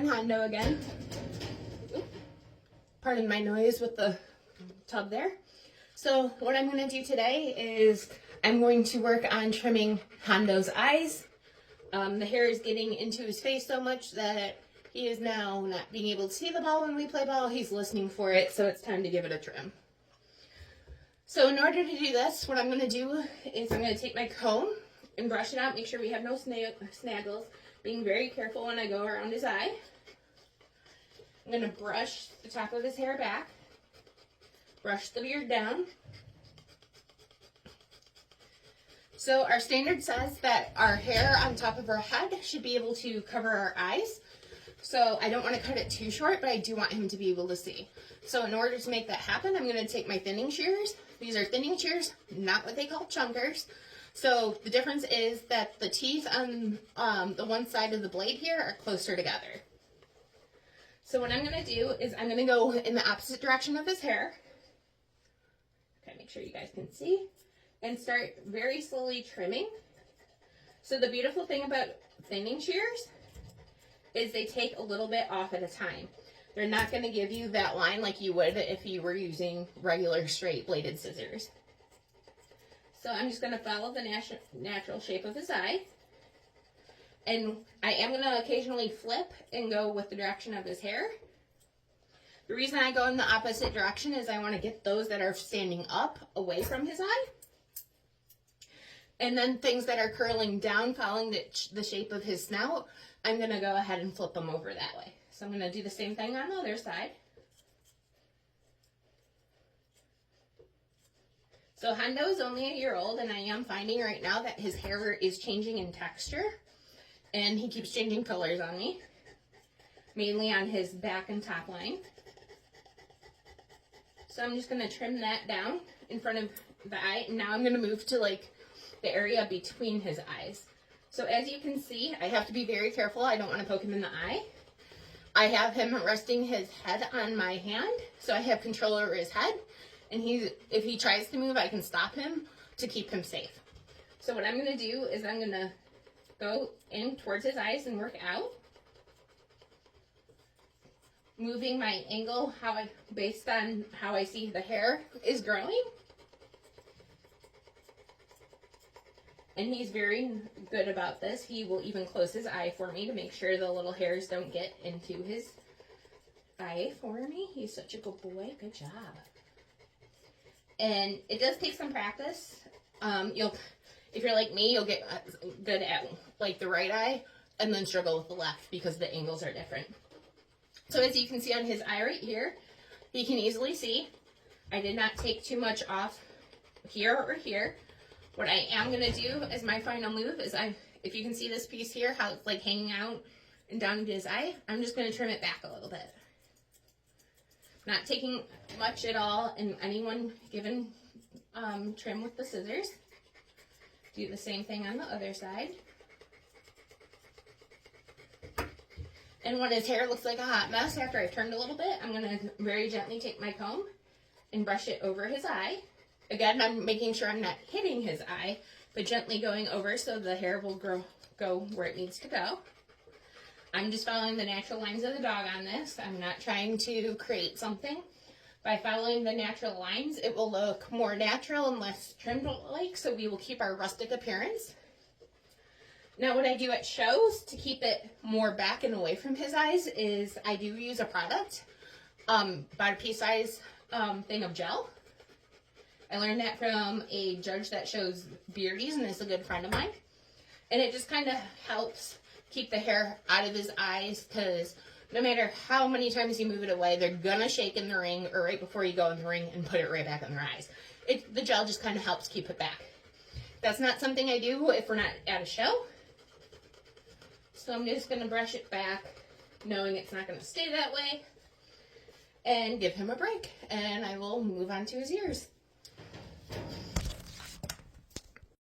on Hondo again. Oop. Pardon my noise with the tub there. So what I'm going to do today is I'm going to work on trimming Hondo's eyes. The hair is getting into his face so much that he is now not being able to see the ball when we play ball. He's listening for it, so it's time to give it a trim. So in order to do this, what I'm going to do is I'm going to take my comb and brush it out, make sure we have no snaggles, being very careful when I go around his eye. I'm going to brush the top of his hair back, brush the beard down. So our standard says that our hair on top of our head should be able to cover our eyes. So I don't want to cut it too short, but I do want him to be able to see. So in order to make that happen, I'm going to take my thinning shears. These are thinning shears, not what they call chunkers. So the difference is that the teeth on the one side of the blade here are closer together. So what I'm going to do is I'm going to go in the opposite direction of his hair. Okay, make sure you guys can see. And start very slowly trimming. So the beautiful thing about thinning shears is they take a little bit off at a time. They're not going to give you that line like you would if you were using regular straight bladed scissors. So I'm just going to follow the natural shape of his eye. And I am going to occasionally flip and go with the direction of his hair. The reason I go in the opposite direction is I want to get those that are standing up away from his eye. And then things that are curling down, following the shape of his snout, I'm going to go ahead and flip them over that way. So I'm going to do the same thing on the other side. So Hondo is only a year old, and I am finding right now that his hair is changing in texture. And he keeps changing colors on me, mainly on his back and top line. So I'm just going to trim that down in front of the eye. And now I'm going to move to like the area between his eyes. So as you can see, I have to be very careful. I don't want to poke him in the eye. I have him resting his head on my hand, so I have control over his head. And if he tries to move, I can stop him to keep him safe. So what I'm going to do is I'm going to go in towards his eyes and work out. Moving my angle based on how I see the hair is growing. And he's very good about this. He will even close his eye for me to make sure the little hairs don't get into his eye for me. He's such a good boy. Good job. And it does take some practice. If you're like me, you'll get good at like the right eye and then struggle with the left because the angles are different. So as you can see on his eye right here, he can easily see. I did not take too much off here or here. What I am going to do as my final move is if you can see this piece here, how it's like hanging out and down into his eye, I'm just going to trim it back a little bit. Not taking much at all in any one given trim with the scissors. Do the same thing on the other side. And when his hair looks like a hot mess after I've turned a little bit, I'm going to very gently take my comb and brush it over his eye. Again, I'm making sure I'm not hitting his eye, but gently going over so the hair will go where it needs to go. I'm just following the natural lines of the dog on this. I'm not trying to create something. By following the natural lines, it will look more natural and less trimmed-like, so we will keep our rustic appearance. Now, what I do at shows to keep it more back and away from his eyes is I do use a product, about a pea-size thing of gel. I learned that from a judge that shows beardies and is a good friend of mine. And it just kind of helps keep the hair out of his eyes because no matter how many times you move it away, they're going to shake in the ring or right before you go in the ring and put it right back in their eyes. The gel just kind of helps keep it back. That's not something I do if we're not at a show. So I'm just going to brush it back, knowing it's not going to stay that way, and give him a break. And I will move on to his ears.